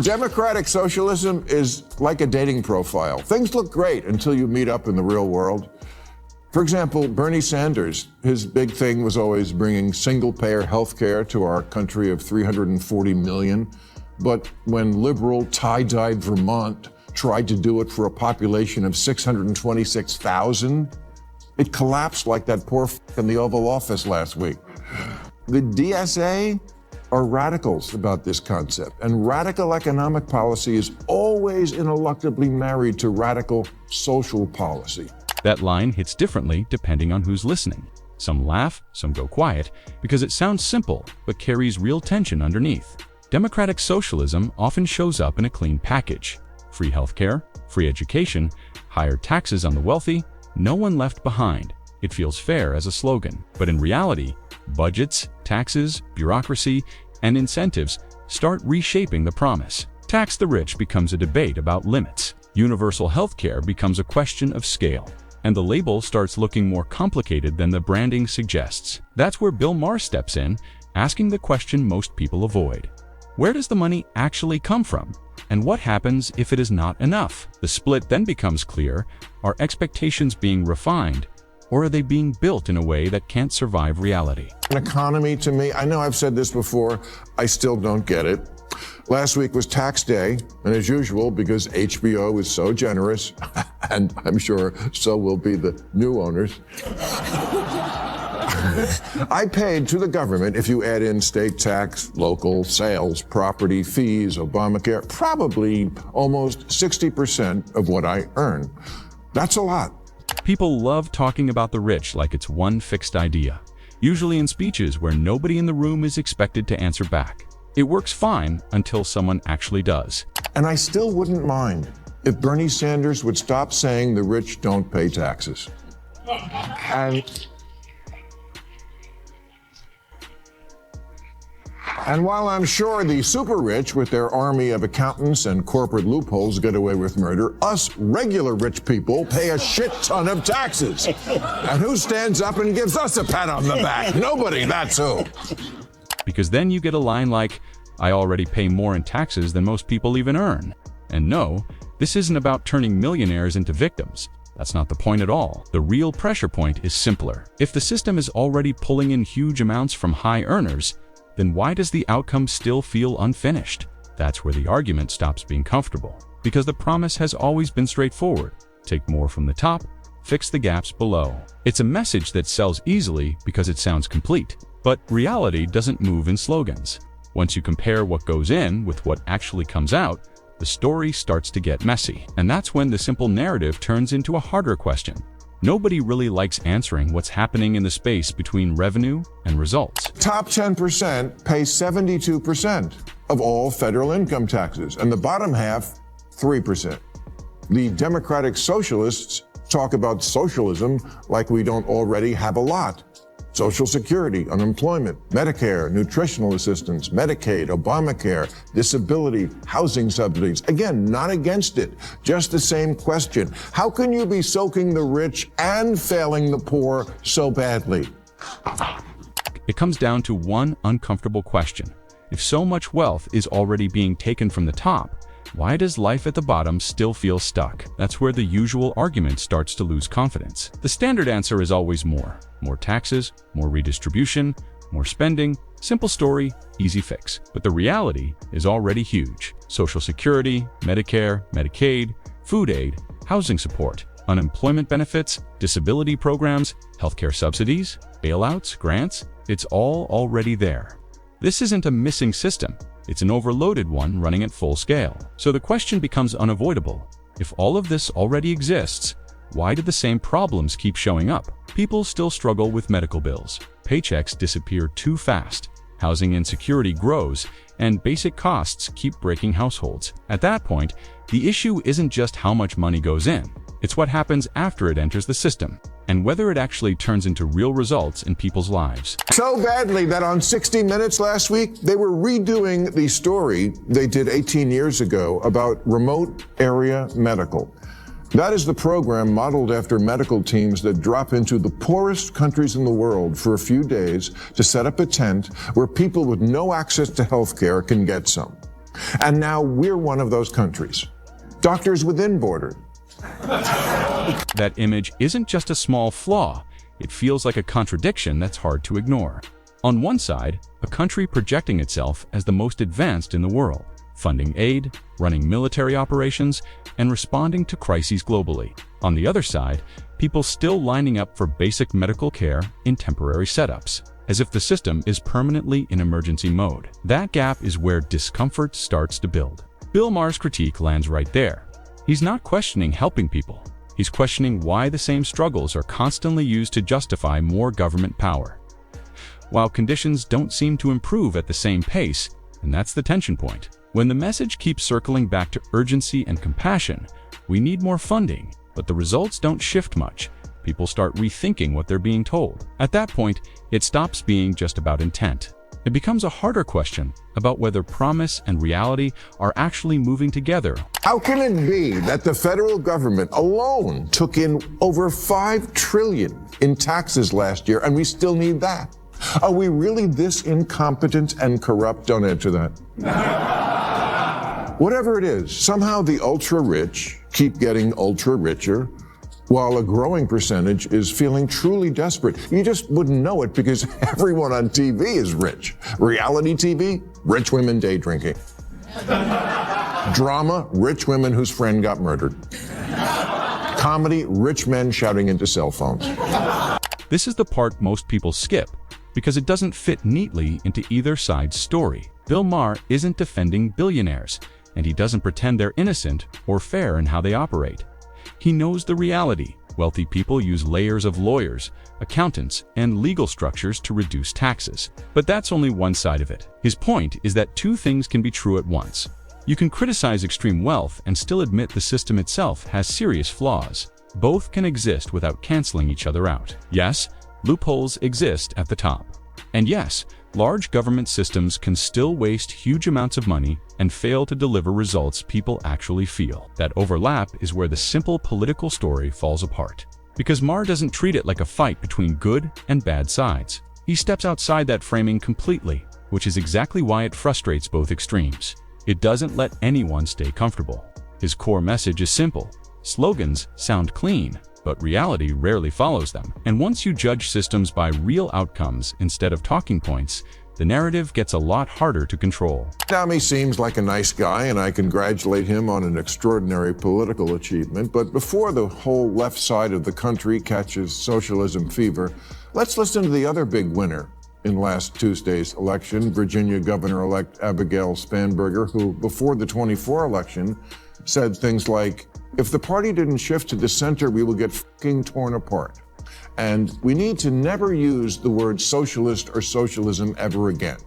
Democratic socialism is like a dating profile. Things look great until you meet up in the real world. For example, Bernie Sanders, his big thing was always bringing single-payer health care to our country of 340 million. But when liberal, tie-dyed Vermont tried to do it for a population of 626,000, it collapsed like that poor in the Oval Office last week. The DSA are radicals about this concept, and radical economic policy is always ineluctably married to radical social policy. That line hits differently depending on who's listening. Some laugh, some go quiet, because it sounds simple, but carries real tension underneath. Democratic socialism often shows up in a clean package. Free healthcare, free education, higher taxes on the wealthy, no one left behind. It feels fair as a slogan, but in reality, budgets, taxes, bureaucracy, and incentives start reshaping the promise. Tax the rich becomes a debate about limits. Universal healthcare becomes a question of scale. And the label starts looking more complicated than the branding suggests. That's where Bill Maher steps in, asking the question most people avoid. Where does the money actually come from? And what happens if it is not enough? The split then becomes clear. Are expectations being refined, or are they being built in a way that can't survive reality? An economy, to me, I know I've said this before, I still don't get it. Last week was tax day, and as usual, because HBO is so generous, and I'm sure so will be the new owners, I paid to the government, if you add in state tax, local sales, property, fees, Obamacare, probably almost 60% of what I earn. That's a lot. People love talking about the rich like it's one fixed idea, usually in speeches where nobody in the room is expected to answer back. It works fine until someone actually does. And I still wouldn't mind if Bernie Sanders would stop saying the rich don't pay taxes. And while I'm sure the super rich with their army of accountants and corporate loopholes get away with murder, us regular rich people pay a shit ton of taxes. And who stands up and gives us a pat on the back? Nobody, that's who. Because then you get a line like, I already pay more in taxes than most people even earn. And no, this isn't about turning millionaires into victims. That's not the point at all. The real pressure point is simpler. If the system is already pulling in huge amounts from high earners, then why does the outcome still feel unfinished? That's where the argument stops being comfortable. Because the promise has always been straightforward. Take more from the top, fix the gaps below. It's a message that sells easily because it sounds complete. But reality doesn't move in slogans. Once you compare what goes in with what actually comes out, the story starts to get messy. And that's when the simple narrative turns into a harder question. Nobody really likes answering what's happening in the space between revenue and results. Top 10% pay 72% of all federal income taxes, and the bottom half, 3%. The Democratic Socialists talk about socialism like we don't already have a lot. Social Security, unemployment, Medicare, nutritional assistance, Medicaid, Obamacare, disability, housing subsidies. Again, not against it, just the same question. How can you be soaking the rich and failing the poor so badly? It comes down to one uncomfortable question. If so much wealth is already being taken from the top, why does life at the bottom still feel stuck? That's where the usual argument starts to lose confidence. The standard answer is always more. More taxes, more redistribution, more spending. Simple story, easy fix. But the reality is already huge. Social Security, Medicare, Medicaid, food aid, housing support, unemployment benefits, disability programs, healthcare subsidies, bailouts, grants. It's all already there. This isn't a missing system. It's an overloaded one running at full scale. So the question becomes unavoidable. If all of this already exists, why do the same problems keep showing up? People still struggle with medical bills. Paychecks disappear too fast. Housing insecurity grows, and basic costs keep breaking households. At that point, the issue isn't just how much money goes in. It's what happens after it enters the system, and whether it actually turns into real results in people's lives. So badly that on 60 Minutes last week, they were redoing the story they did 18 years ago about remote area medical. That is the program modeled after medical teams that drop into the poorest countries in the world for a few days to set up a tent where people with no access to health care can get some. And now we're one of those countries. Doctors within borders. That image isn't just a small flaw. It feels like a contradiction that's hard to ignore. On one side, a country projecting itself as the most advanced in the world, funding aid, running military operations, and responding to crises globally. On the other side, people still lining up for basic medical care in temporary setups, as if the system is permanently in emergency mode. That gap is where discomfort starts to build. Bill Maher's critique lands right there. He's not questioning helping people. He's questioning why the same struggles are constantly used to justify more government power. While conditions don't seem to improve at the same pace, and that's the tension point. When the message keeps circling back to urgency and compassion, we need more funding, but the results don't shift much. People start rethinking what they're being told. At that point, it stops being just about intent. It becomes a harder question about whether promise and reality are actually moving together. How can it be that the federal government alone took in over $5 trillion in taxes last year, and we still need that? Are we really this incompetent and corrupt? Don't answer that. Whatever it is, somehow the ultra-rich keep getting ultra-richer, while a growing percentage is feeling truly desperate. You just wouldn't know it because everyone on TV is rich. Reality TV, rich women day drinking. Drama, rich women whose friend got murdered. Comedy, rich men shouting into cell phones. This is the part most people skip, because it doesn't fit neatly into either side's story. Bill Maher isn't defending billionaires, and he doesn't pretend they're innocent or fair in how they operate. He knows the reality. Wealthy people use layers of lawyers, accountants, and legal structures to reduce taxes. But that's only one side of it. His point is that two things can be true at once. You can criticize extreme wealth and still admit the system itself has serious flaws. Both can exist without canceling each other out. Yes, loopholes exist at the top. And yes, large government systems can still waste huge amounts of money and fail to deliver results people actually feel. That overlap is where the simple political story falls apart. Because Maher doesn't treat it like a fight between good and bad sides. He steps outside that framing completely, which is exactly why it frustrates both extremes. It doesn't let anyone stay comfortable. His core message is simple. Slogans sound clean, but reality rarely follows them. And once you judge systems by real outcomes instead of talking points, the narrative gets a lot harder to control. He seems like a nice guy, and I congratulate him on an extraordinary political achievement. But before the whole left side of the country catches socialism fever, let's listen to the other big winner in last Tuesday's election, Virginia Governor-elect Abigail Spanberger, who before the 24 election said things like, "If the party didn't shift to the center, we will get fucking torn apart. And we need to never use the word socialist or socialism ever again."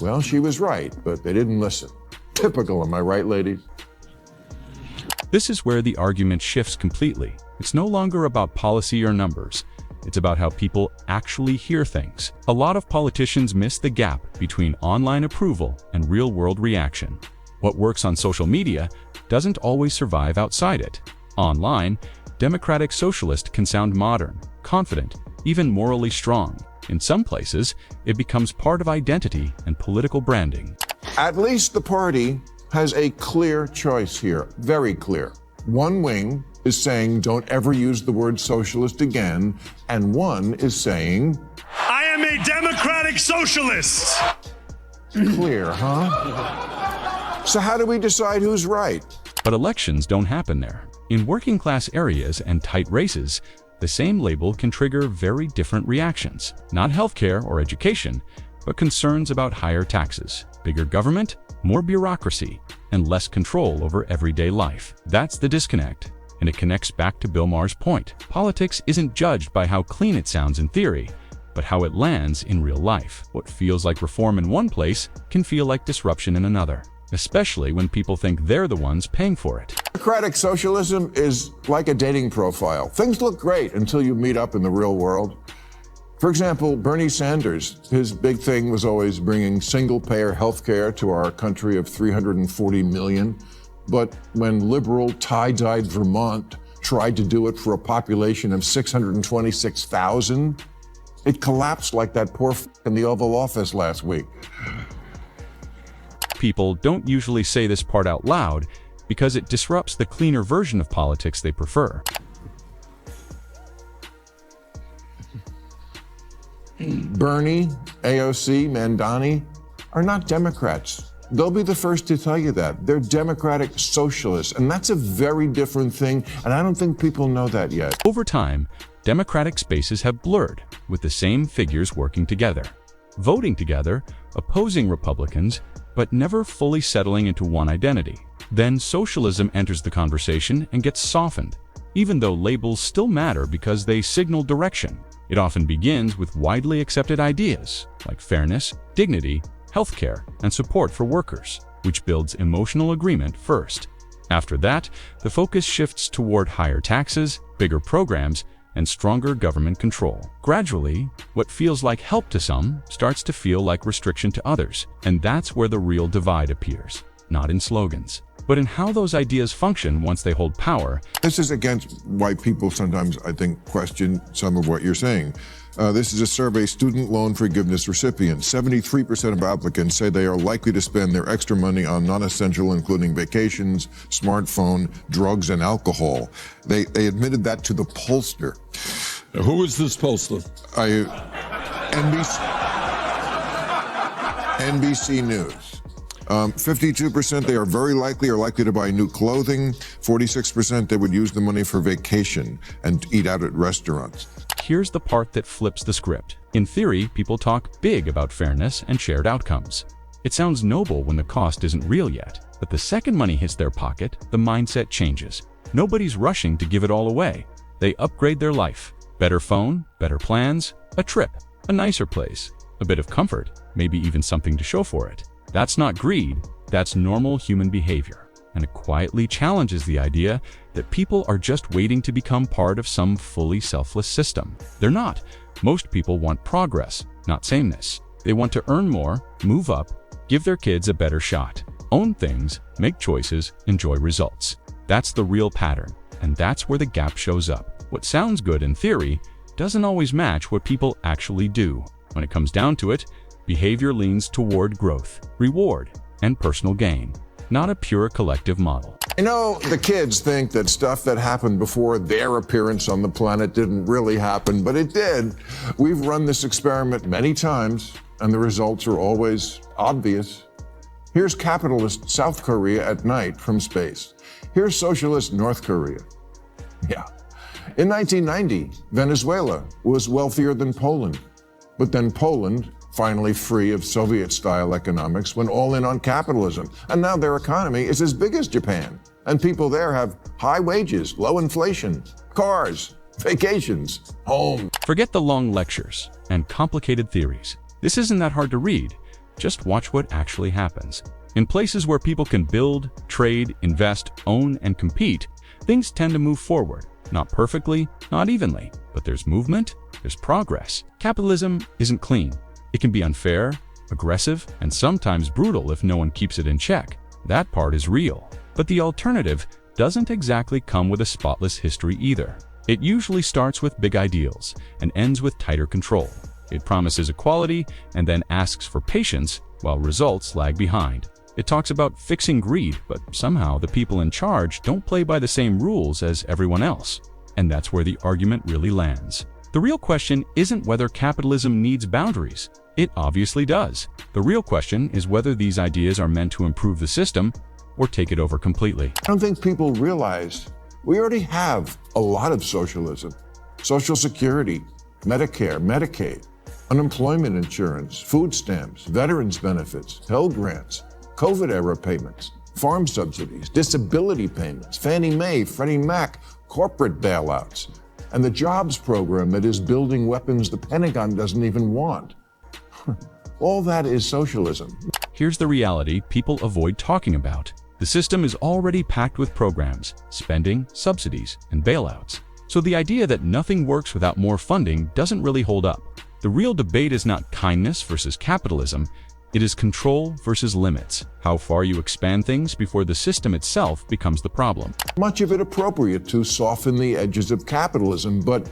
Well, she was right, but they didn't listen. Typical, am I right, ladies? This is where the argument shifts completely. It's no longer about policy or numbers. It's about how people actually hear things. A lot of politicians miss the gap between online approval and real-world reaction. What works on social media doesn't always survive outside it. Online, democratic socialist can sound modern, confident, even morally strong. In some places, it becomes part of identity and political branding. At least the party has a clear choice here, very clear. One wing is saying don't ever use the word socialist again, and one is saying, I am a democratic socialist. Clear, huh? So how do we decide who's right? But elections don't happen there. In working-class areas and tight races, the same label can trigger very different reactions. Not healthcare or education, but concerns about higher taxes, bigger government, more bureaucracy, and less control over everyday life. That's the disconnect, and it connects back to Bill Maher's point. Politics isn't judged by how clean it sounds in theory, but how it lands in real life. What feels like reform in one place can feel like disruption in another, especially when people think they're the ones paying for it. Democratic socialism is like a dating profile. Things look great until you meet up in the real world. For example, Bernie Sanders, his big thing was always bringing single-payer health care to our country of 340 million. But when liberal tie-dyed Vermont tried to do it for a population of 626,000, it collapsed like that poor in the Oval Office last week. people don't usually say this part out loud because it disrupts the cleaner version of politics they prefer. Bernie, AOC, Mandani are not Democrats. They'll be the first to tell you that. They're democratic socialists, and that's a very different thing, and I don't think people know that yet. Over time, Democratic spaces have blurred, with the same figures working together, voting together, opposing Republicans, but never fully settling into one identity. Then socialism enters the conversation and gets softened, even though labels still matter because they signal direction. It often begins with widely accepted ideas like fairness, dignity, healthcare, and support for workers, which builds emotional agreement first. After that, the focus shifts toward higher taxes, bigger programs, and stronger government control. Gradually, what feels like help to some starts to feel like restriction to others, and that's where the real divide appears, not in slogans, but in how those ideas function once they hold power. This is against why people sometimes, I think, question some of what you're saying. This is a survey student loan forgiveness recipients. 73% of applicants say they are likely to spend their extra money on non-essential, including vacations, smartphone, drugs, and alcohol. They admitted that to the pollster. Now, who is this pollster? NBC News. 52% they are very likely to buy new clothing. 46% they would use the money for vacation and eat out at restaurants. Here's the part that flips the script. In theory, people talk big about fairness and shared outcomes. It sounds noble when the cost isn't real yet, but the second money hits their pocket, the mindset changes. Nobody's rushing to give it all away. They upgrade their life. Better phone, better plans, a trip, a nicer place, a bit of comfort, maybe even something to show for it. That's not greed, that's normal human behavior. And it quietly challenges the idea that people are just waiting to become part of some fully selfless system. They're not. Most people want progress, not sameness. They want to earn more, move up, give their kids a better shot, own things, make choices, enjoy results. That's the real pattern, and that's where the gap shows up. What sounds good in theory doesn't always match what people actually do. When it comes down to it, behavior leans toward growth, reward, and personal gain, not a pure collective model. I know the kids think that stuff that happened before their appearance on the planet didn't really happen, but it did. We've run this experiment many times, and the results are always obvious. Here's capitalist South Korea at night from space. Here's socialist North Korea. Yeah. In 1990, Venezuela was wealthier than Poland, but then Poland finally free of Soviet-style economics, went all in on capitalism. And now their economy is as big as Japan. And people there have high wages, low inflation, cars, vacations, home. Forget the long lectures and complicated theories. This isn't that hard to read. Just watch what actually happens. In places where people can build, trade, invest, own, and compete, things tend to move forward. Not perfectly, not evenly, but there's movement, there's progress. Capitalism isn't clean. It can be unfair, aggressive, and sometimes brutal if no one keeps it in check. That part is real. But the alternative doesn't exactly come with a spotless history either. It usually starts with big ideals and ends with tighter control. It promises equality and then asks for patience while results lag behind. It talks about fixing greed, but somehow the people in charge don't play by the same rules as everyone else. And that's where the argument really lands. The real question isn't whether capitalism needs boundaries. It obviously does. The real question is whether these ideas are meant to improve the system or take it over completely. I don't think people realize we already have a lot of socialism. Social Security, Medicare, Medicaid, unemployment insurance, food stamps, veterans benefits, Pell Grants, COVID-era payments, farm subsidies, disability payments, Fannie Mae, Freddie Mac, corporate bailouts, and the jobs program that is building weapons the Pentagon doesn't even want. All that is socialism. Here's the reality people avoid talking about. The system is already packed with programs, spending, subsidies, and bailouts. So the idea that nothing works without more funding doesn't really hold up. The real debate is not kindness versus capitalism. It is control versus limits. How far you expand things before the system itself becomes the problem. Much of it appropriate to soften the edges of capitalism, but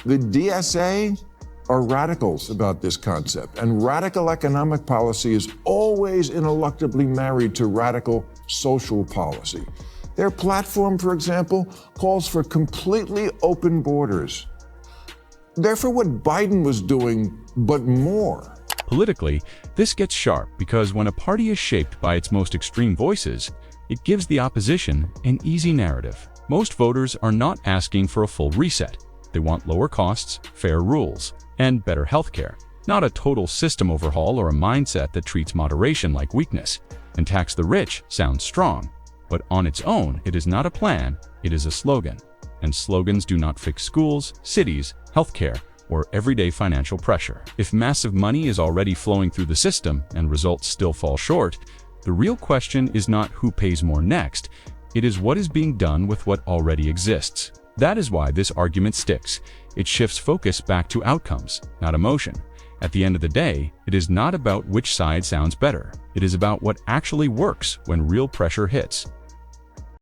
the DSA are radicals about this concept, and radical economic policy is always ineluctably married to radical social policy. Their platform, for example, calls for completely open borders. Therefore, what Biden was doing, but more. Politically, this gets sharp because when a party is shaped by its most extreme voices, it gives the opposition an easy narrative. Most voters are not asking for a full reset. They want lower costs, fair rules, and better healthcare, not a total system overhaul or a mindset that treats moderation like weakness. And tax the rich sounds strong, but on its own, it is not a plan, it is a slogan. And slogans do not fix schools, cities, healthcare, or everyday financial pressure. If massive money is already flowing through the system and results still fall short, the real question is not who pays more next, it is what is being done with what already exists. That is why this argument sticks. It shifts focus back to outcomes, not emotion. At the end of the day, it is not about which side sounds better. It is about what actually works when real pressure hits.